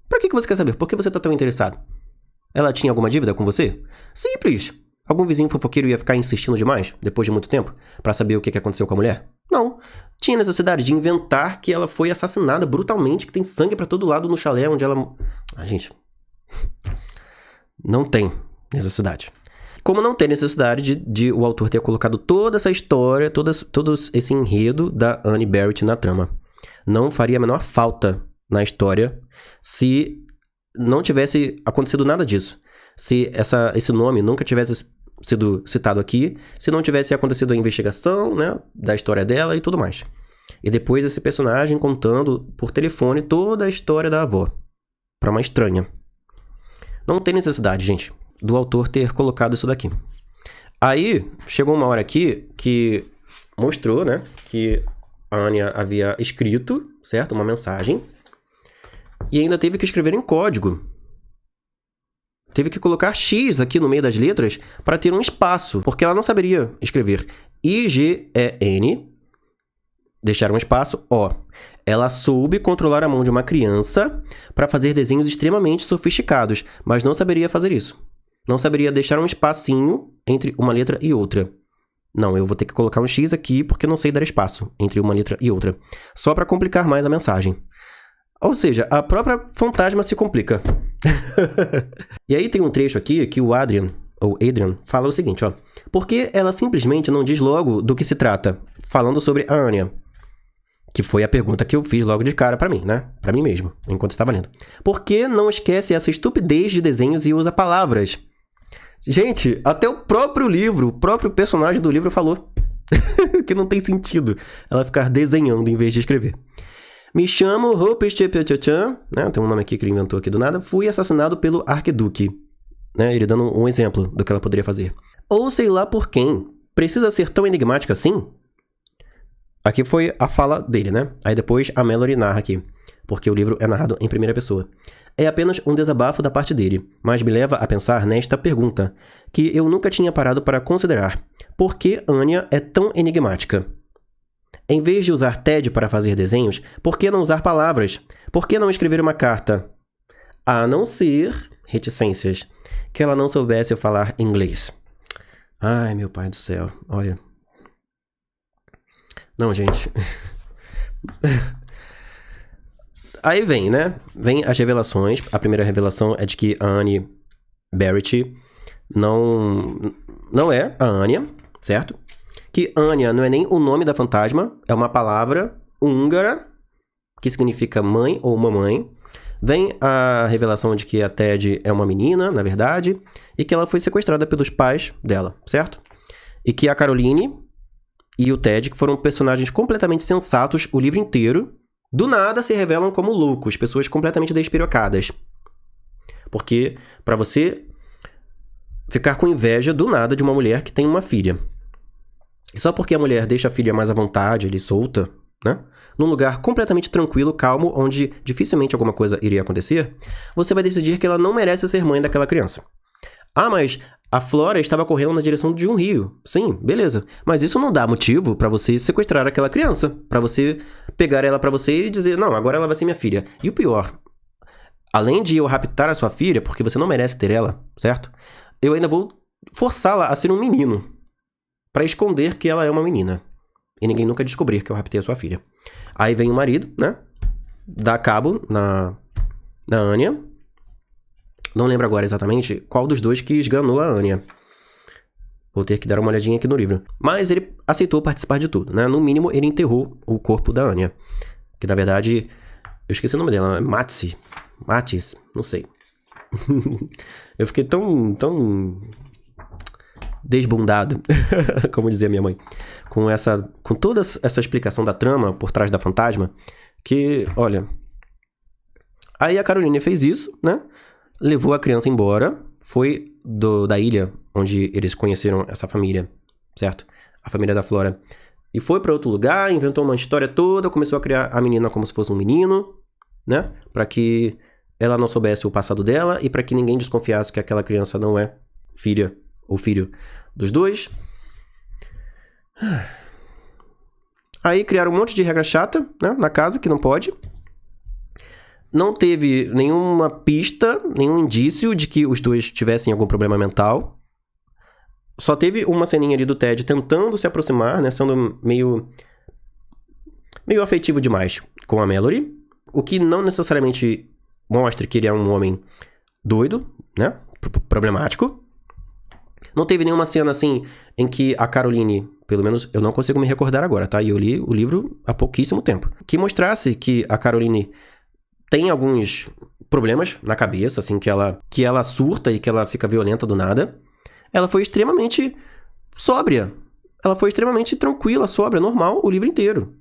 Pra que você quer saber? Por que você tá tão interessado? Ela tinha alguma dívida com você? Simples. Algum vizinho fofoqueiro ia ficar insistindo demais, depois de muito tempo, pra saber o que aconteceu com a mulher? Não. Tinha necessidade de inventar que ela foi assassinada brutalmente, que tem sangue pra todo lado no chalé onde ela... gente... Não tem necessidade. Como não tem necessidade de o autor ter colocado toda essa história, todo esse enredo da Anne Barrett na trama. Não faria a menor falta na história se não tivesse acontecido nada disso. Se esse nome nunca tivesse sido citado aqui, se não tivesse acontecido a investigação, né, da história dela e tudo mais. E depois esse personagem contando por telefone toda a história da avó para uma estranha. Não tem necessidade, gente, do autor ter colocado isso daqui. Aí, chegou uma hora aqui que mostrou, né, que a Anya havia escrito, certo, uma mensagem, e ainda teve que escrever em código. Teve que colocar X aqui no meio das letras para ter um espaço, porque ela não saberia escrever IGEN, deixar um espaço, O. Ela soube controlar a mão de uma criança para fazer desenhos extremamente sofisticados, mas não saberia fazer isso. Não saberia deixar um espacinho entre uma letra e outra. Não, eu vou ter que colocar um X aqui porque não sei dar espaço entre uma letra e outra. Só para complicar mais a mensagem. Ou seja, a própria fantasma se complica. E aí tem um trecho aqui que o Adrian fala o seguinte, ó. Por que ela simplesmente não diz logo do que se trata? Falando sobre a Anya. Que foi a pergunta que eu fiz logo de cara pra mim, né? Pra mim mesmo, enquanto estava lendo. Por que não esquece essa estupidez de desenhos e usa palavras? Gente, até o próprio livro, o próprio personagem do livro falou que não tem sentido ela ficar desenhando em vez de escrever. Me chamo Hopestepetchan, né? Tem um nome aqui que ele inventou aqui do nada. Fui assassinado pelo Arquiduque, né? Ele dando um exemplo do que ela poderia fazer. Ou sei lá por quem. Precisa ser tão enigmática assim? Aqui foi a fala dele, né? Aí depois a Mallory narra aqui, porque o livro é narrado em primeira pessoa. É apenas um desabafo da parte dele, mas me leva a pensar nesta pergunta, que eu nunca tinha parado para considerar. Por que Anya é tão enigmática? Em vez de usar TED para fazer desenhos, por que não usar palavras? Por que não escrever uma carta? A não ser, reticências, que ela não soubesse falar inglês. Ai, meu pai do céu, olha... Não, gente. Aí vem, né? Vem as revelações. A primeira revelação é de que a Anne Barrett não é a Anya, certo? Que Anya não é nem o nome da fantasma, é uma palavra húngara, que significa mãe ou mamãe. Vem a revelação de que a Ted é uma menina, na verdade, e que ela foi sequestrada pelos pais dela, certo? E que a Caroline e o Ted, que foram personagens completamente sensatos o livro inteiro, do nada se revelam como loucos, pessoas completamente despirocadas. Porque, pra você ficar com inveja do nada de uma mulher que tem uma filha. E só porque a mulher deixa a filha mais à vontade, ali solta, né? Num lugar completamente tranquilo, calmo, onde dificilmente alguma coisa iria acontecer, você vai decidir que ela não merece ser mãe daquela criança. Ah, mas a Flora estava correndo na direção de um rio. Sim, beleza. Mas isso não dá motivo pra você sequestrar aquela criança. Pra você pegar ela pra você e dizer, não, agora ela vai ser minha filha. E o pior, além de eu raptar a sua filha, porque você não merece ter ela, certo? Eu ainda vou forçá-la a ser um menino. Pra esconder que ela é uma menina. E ninguém nunca descobrir que eu raptei a sua filha. Aí vem o marido, né? Dá cabo na Anya. Não lembro agora exatamente qual dos dois que esganou a Anya. Vou ter que dar uma olhadinha aqui no livro. Mas ele aceitou participar de tudo, né? No mínimo, ele enterrou o corpo da Anya. Que, na verdade, eu esqueci o nome dela. Matis, não sei. Eu fiquei tão desbundado, como dizia minha mãe, com toda essa explicação da trama por trás da fantasma, que, olha... Aí a Caroline fez isso, né? Levou a criança embora, foi da ilha onde eles conheceram essa família, certo? A família da Flora. E foi pra outro lugar, inventou uma história toda, começou a criar a menina como se fosse um menino, né? Pra que ela não soubesse o passado dela e pra que ninguém desconfiasse que aquela criança não é filha ou filho dos dois. Aí criaram um monte de regra chata, né, na casa, que não pode. Não teve nenhuma pista, nenhum indício de que os dois tivessem algum problema mental. Só teve uma ceninha ali do Ted tentando se aproximar, né, sendo meio afetivo demais com a Mallory. O que não necessariamente mostra que ele é um homem doido, né, problemático. Não teve nenhuma cena, assim, em que a Caroline, pelo menos eu não consigo me recordar agora, tá? E eu li o livro há pouquíssimo tempo. Que mostrasse que a Caroline tem alguns problemas na cabeça, assim, que ela surta e que ela fica violenta do nada. Ela foi extremamente sóbria. Ela foi extremamente tranquila, sóbria, normal, o livro inteiro.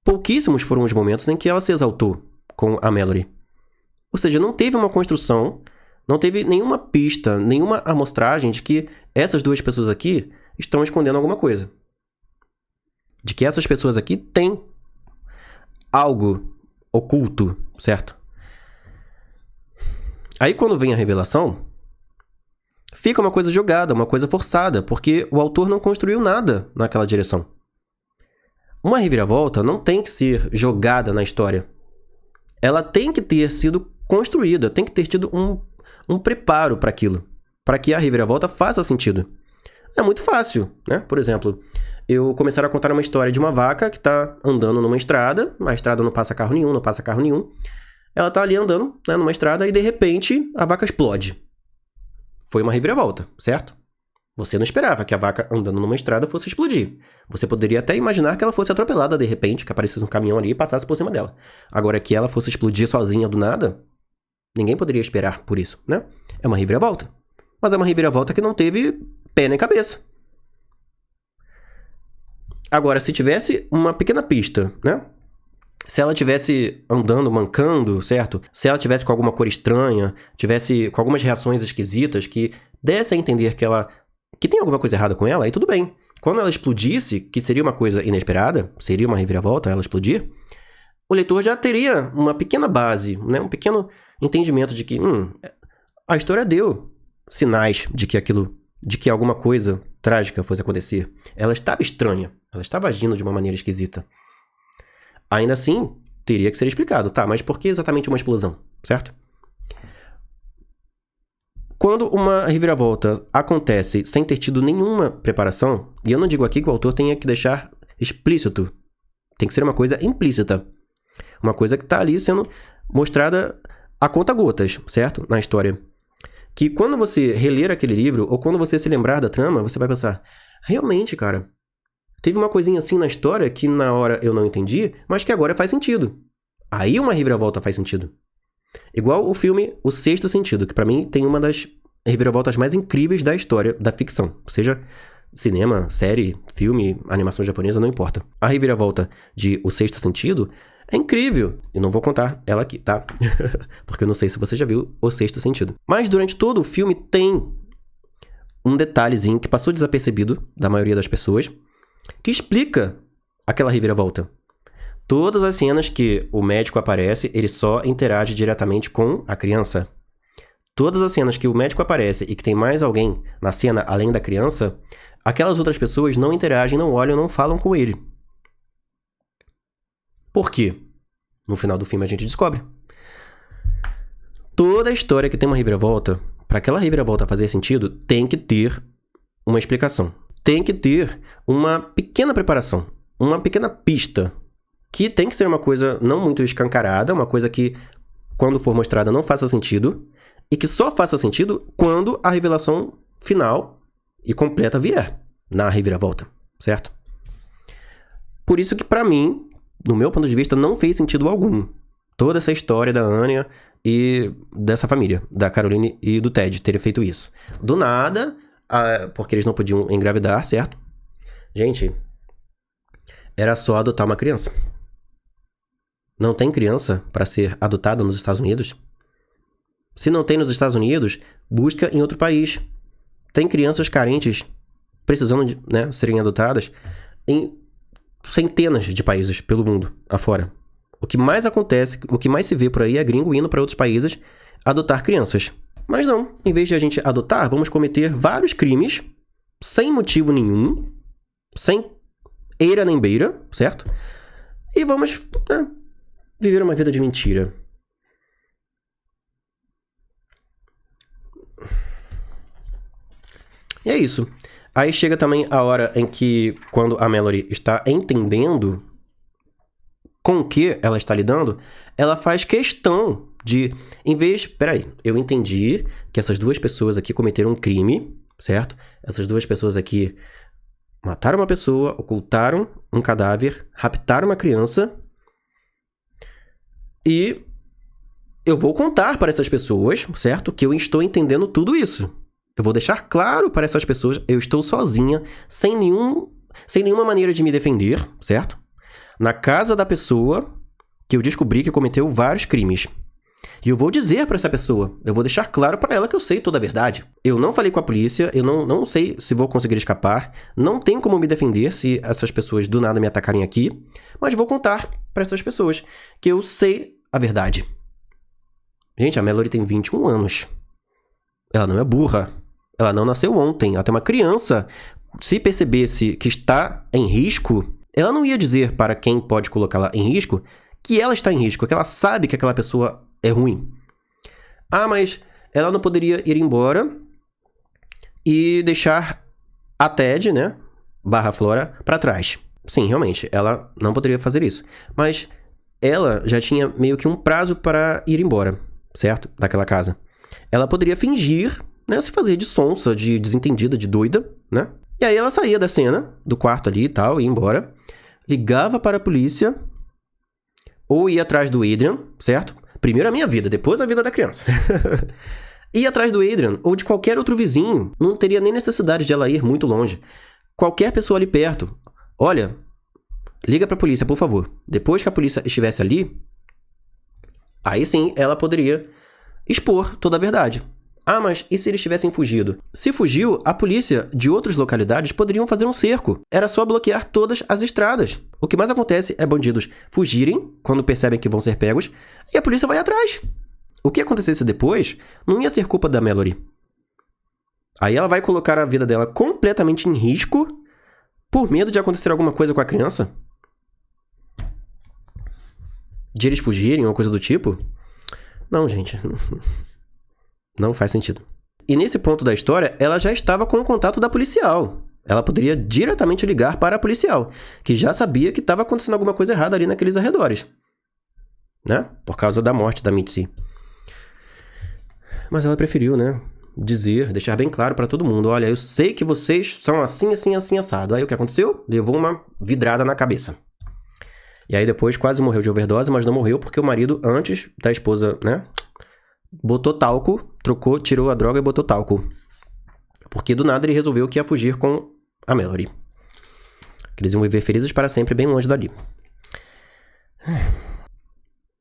Pouquíssimos foram os momentos em que ela se exaltou com a Mallory. Ou seja, não teve uma construção, não teve nenhuma pista, nenhuma amostragem de que essas duas pessoas aqui estão escondendo alguma coisa. De que essas pessoas aqui têm algo oculto, certo? Aí quando vem a revelação, fica uma coisa jogada, uma coisa forçada, porque o autor não construiu nada naquela direção. Uma reviravolta não tem que ser jogada na história. Ela tem que ter sido construída, tem que ter tido um preparo para aquilo, para que a reviravolta faça sentido. É muito fácil, né? Por exemplo, eu começar a contar uma história de uma vaca que está andando numa estrada, a estrada não passa carro nenhum, ela está ali andando, né, numa estrada e de repente a vaca explode. Foi uma reviravolta, certo? Você não esperava que a vaca andando numa estrada fosse explodir. Você poderia até imaginar que ela fosse atropelada de repente, que aparecesse um caminhão ali e passasse por cima dela. Agora, que ela fosse explodir sozinha do nada, ninguém poderia esperar por isso, né? É uma reviravolta. Mas é uma reviravolta que não teve pé nem cabeça. Agora, se tivesse uma pequena pista, né? Se ela tivesse andando, mancando, certo? Se ela tivesse com alguma cor estranha, tivesse com algumas reações esquisitas que desse a entender que tem alguma coisa errada com ela, aí tudo bem. Quando ela explodisse, que seria uma coisa inesperada, seria uma reviravolta ela explodir, o leitor já teria uma pequena base, né? Um pequeno entendimento de que a história deu sinais de que alguma coisa trágica fosse acontecer. Ela estava estranha, ela estava agindo de uma maneira esquisita. Ainda assim, teria que ser explicado, tá? Mas por que exatamente uma explosão, certo? Quando uma reviravolta acontece sem ter tido nenhuma preparação, e eu não digo aqui que o autor tenha que deixar explícito, tem que ser uma coisa implícita. Uma coisa que está ali sendo mostrada a conta-gotas, certo? Na história. Que quando você reler aquele livro, ou quando você se lembrar da trama, você vai pensar, realmente, cara, teve uma coisinha assim na história que na hora eu não entendi, mas que agora faz sentido. Aí uma reviravolta faz sentido. Igual o filme O Sexto Sentido, que pra mim tem uma das reviravoltas mais incríveis da história da ficção. Seja cinema, série, filme, animação japonesa, não importa. A reviravolta de O Sexto Sentido é incrível. Eu não vou contar ela aqui, tá? Porque eu não sei se você já viu O Sexto Sentido. Mas durante todo o filme tem um detalhezinho que passou desapercebido da maioria das pessoas, que explica aquela reviravolta. Todas as cenas que o médico aparece, ele só interage diretamente com a criança. Todas as cenas que o médico aparece e que tem mais alguém na cena além da criança, aquelas outras pessoas não interagem, não olham, não falam com ele. Por quê? No final do filme a gente descobre. Toda história que tem uma reviravolta, para aquela reviravolta fazer sentido, tem que ter uma explicação. Tem que ter uma pequena preparação, uma pequena pista, que tem que ser uma coisa não muito escancarada, uma coisa que, quando for mostrada, não faça sentido, e que só faça sentido quando a revelação final e completa vier na reviravolta, certo? Por isso que, pra mim, no meu ponto de vista, não fez sentido algum toda essa história da Anya e dessa família, da Caroline e do Ted, terem feito isso. Do nada, porque eles não podiam engravidar, certo? Gente, era só adotar uma criança. Não tem criança para ser adotada nos Estados Unidos? Se não tem nos Estados Unidos, busca em outro país. Tem crianças carentes precisando de, serem adotadas em centenas de países pelo mundo afora. O que mais acontece, o que mais se vê por aí é gringo indo para outros países adotar crianças. Mas não, em vez de a gente adotar, vamos cometer vários crimes sem motivo nenhum, sem eira nem beira, certo? E vamos viver uma vida de mentira. E é isso. Aí chega também a hora em que, quando a Mallory está entendendo com o que ela está lidando, ela faz questão de, em vez... Peraí, eu entendi que essas duas pessoas aqui cometeram um crime, certo? Essas duas pessoas aqui mataram uma pessoa, ocultaram um cadáver, raptaram uma criança, e eu vou contar para essas pessoas, certo? Que eu estou entendendo tudo isso. Eu vou deixar claro para essas pessoas, eu estou sozinha, sem nenhuma maneira de me defender, certo? Na casa da pessoa que eu descobri que cometeu vários crimes. E eu vou dizer para essa pessoa, eu vou deixar claro para ela que eu sei toda a verdade. Eu não falei com a polícia, eu não sei se vou conseguir escapar, não tenho como me defender se essas pessoas do nada me atacarem aqui, mas vou contar para essas pessoas que eu sei a verdade. Gente, a Mallory tem 21 anos. Ela não é burra. Ela não nasceu ontem. Ela tem uma criança. Se percebesse que está em risco, ela não ia dizer para quem pode colocá-la em risco que ela está em risco, que ela sabe que aquela pessoa é ruim. Ah, mas ela não poderia ir embora e deixar a Ted, né, / Flora, para trás. Sim, realmente, ela não poderia fazer isso. Mas ela já tinha meio que um prazo para ir embora, certo? Daquela casa. Ela poderia fingir, né, se fazer de sonsa, de desentendida, de doida, né? E aí ela saía da cena, do quarto ali e tal, ia embora, ligava para a polícia, ou ia atrás do Adrian, certo? Primeiro a minha vida, depois a vida da criança. Ia atrás do Adrian, ou de qualquer outro vizinho, não teria nem necessidade de ela ir muito longe. Qualquer pessoa ali perto. Olha, liga para a polícia, por favor. Depois que a polícia estivesse ali, aí sim ela poderia expor toda a verdade. Ah, mas e se eles tivessem fugido? Se fugiu, a polícia de outras localidades poderiam fazer um cerco. Era só bloquear todas as estradas. O que mais acontece é bandidos fugirem quando percebem que vão ser pegos e a polícia vai atrás. O que acontecesse depois não ia ser culpa da Mallory. Aí ela vai colocar a vida dela completamente em risco por medo de acontecer alguma coisa com a criança? De eles fugirem ou coisa do tipo? Não, gente. Não faz sentido. E nesse ponto da história, ela já estava com o contato da policial. Ela poderia diretamente ligar para a policial, que já sabia que estava acontecendo alguma coisa errada ali naqueles arredores. Né? Por causa da morte da Mitzi. Mas ela preferiu, né? Dizer, deixar bem claro para todo mundo. Olha, eu sei que vocês são assim, assim, assim, assado. Aí o que aconteceu? Levou uma vidrada na cabeça. E aí depois quase morreu de overdose, mas não morreu porque o marido, antes da esposa, né? Botou talco, tirou a droga e botou talco. Porque do nada ele resolveu que ia fugir com a Mallory. Que eles iam viver felizes para sempre, bem longe dali.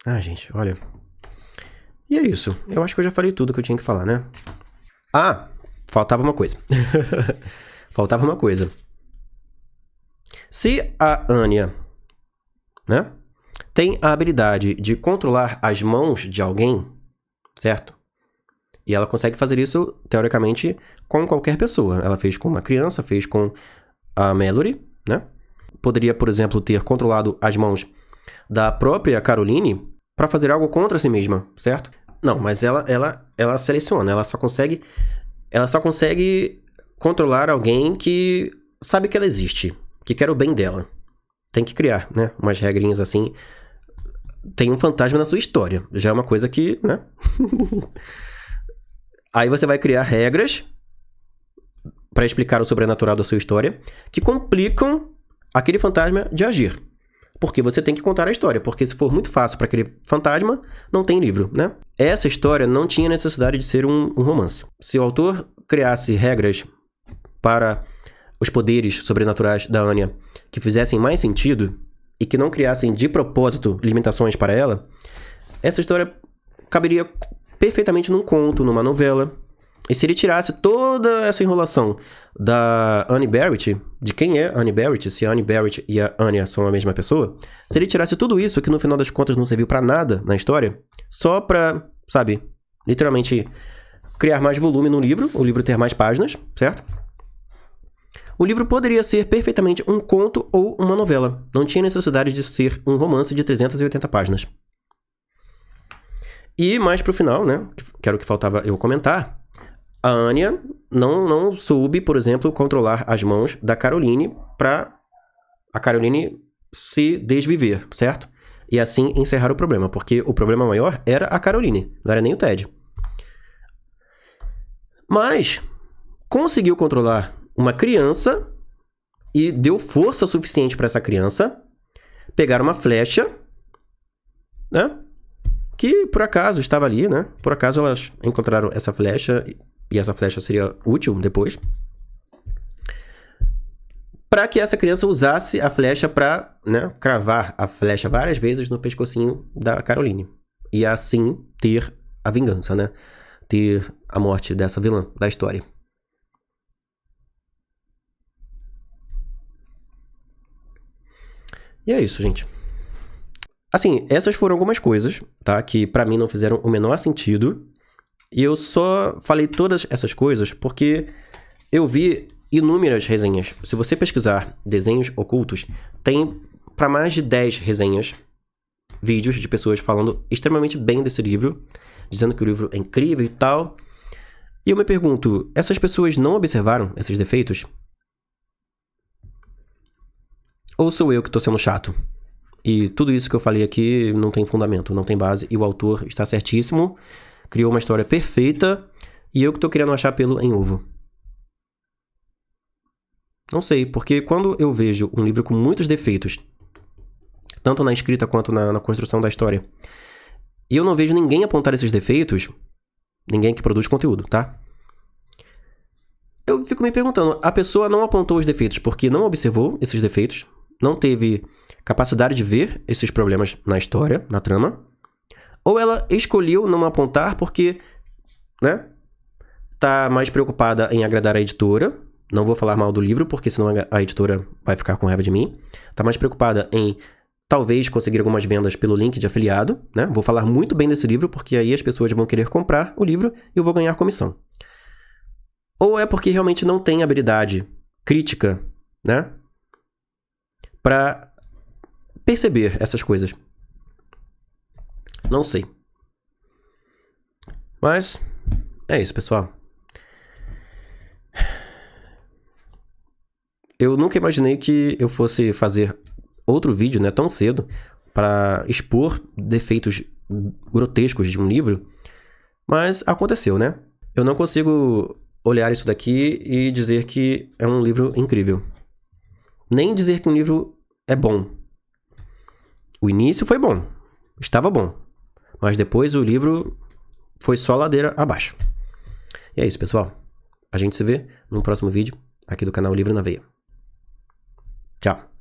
Ah, gente, olha. E é isso. Eu acho que eu já falei tudo que eu tinha que falar, né? Ah, faltava uma coisa. Faltava uma coisa. Se a Anya, né, tem a habilidade de controlar as mãos de alguém, certo? E ela consegue fazer isso, teoricamente, com qualquer pessoa. Ela fez com uma criança, fez com a Mallory, né? Poderia, por exemplo, ter controlado as mãos da própria Caroline para fazer algo contra si mesma, certo? Não, mas ela seleciona, ela só consegue controlar alguém que sabe que ela existe, que quer o bem dela. Tem que criar, né? Umas regrinhas assim. Tem um fantasma na sua história. Já é uma coisa que, né? Aí você vai criar regras para explicar o sobrenatural da sua história que complicam aquele fantasma de agir. Porque você tem que contar a história. Porque se for muito fácil para aquele fantasma, não tem livro, né? Essa história não tinha necessidade de ser um romance. Se o autor criasse regras para os poderes sobrenaturais da Anya que fizessem mais sentido e que não criassem de propósito limitações para ela, essa história caberia perfeitamente num conto, numa novela. E se ele tirasse toda essa enrolação da Annie Barrett, de quem é Annie Barrett, se a Annie Barrett e a Anya são a mesma pessoa, se ele tirasse tudo isso, que no final das contas não serviu pra nada na história, só pra, sabe, literalmente criar mais volume no livro, o livro ter mais páginas, certo? O livro poderia ser perfeitamente um conto ou uma novela. Não tinha necessidade de ser um romance de 380 páginas. E mais pro final, né, que era o que faltava eu comentar, a Anya não soube, por exemplo, controlar as mãos da Caroline para a Caroline se desviver, certo? E assim encerrar o problema, porque o problema maior era a Caroline, não era nem o Ted. Mas conseguiu controlar uma criança e deu força suficiente para essa criança pegar uma flecha, né? Que por acaso estava ali, né? Por acaso elas encontraram essa flecha e essa flecha seria útil depois. Para que essa criança usasse a flecha para, né, cravar a flecha várias vezes no pescocinho da Caroline. E assim ter a vingança, né? Ter a morte dessa vilã da história. E é isso, gente. Assim, essas foram algumas coisas, tá? Que pra mim não fizeram o menor sentido. E eu só falei todas essas coisas porque eu vi inúmeras resenhas. Se você pesquisar desenhos ocultos, tem pra mais de 10 resenhas, vídeos de pessoas falando extremamente bem desse livro, dizendo que o livro é incrível e tal. E eu me pergunto, essas pessoas não observaram esses defeitos? Ou sou eu que tô sendo chato? E tudo isso que eu falei aqui não tem fundamento, não tem base, e o autor está certíssimo, criou uma história perfeita, e eu que tô querendo achar pelo em ovo. Não sei, porque quando eu vejo um livro com muitos defeitos, tanto na escrita quanto na construção da história, e eu não vejo ninguém apontar esses defeitos, ninguém que produz conteúdo, tá? Eu fico me perguntando, a pessoa não apontou os defeitos porque não observou esses defeitos, não teve capacidade de ver esses problemas na história, na trama, ou ela escolheu não apontar porque, né, tá mais preocupada em agradar a editora. Não vou falar mal do livro, porque senão a editora vai ficar com raiva de mim. Tá mais preocupada em talvez conseguir algumas vendas pelo link de afiliado, né? Vou falar muito bem desse livro, porque aí as pessoas vão querer comprar o livro e eu vou ganhar comissão. Ou é porque realmente não tem habilidade crítica, né, pra perceber essas coisas. Não sei. Mas é isso, pessoal. Eu nunca imaginei que eu fosse fazer outro vídeo, né, tão cedo, para expor defeitos grotescos de um livro, mas aconteceu, né? Eu não consigo olhar isso daqui e dizer que é um livro incrível. Nem dizer que um livro é bom. O início foi bom, estava bom, mas depois o livro foi só ladeira abaixo. E é isso, pessoal. A gente se vê no próximo vídeo aqui do canal Livro na Veia. Tchau.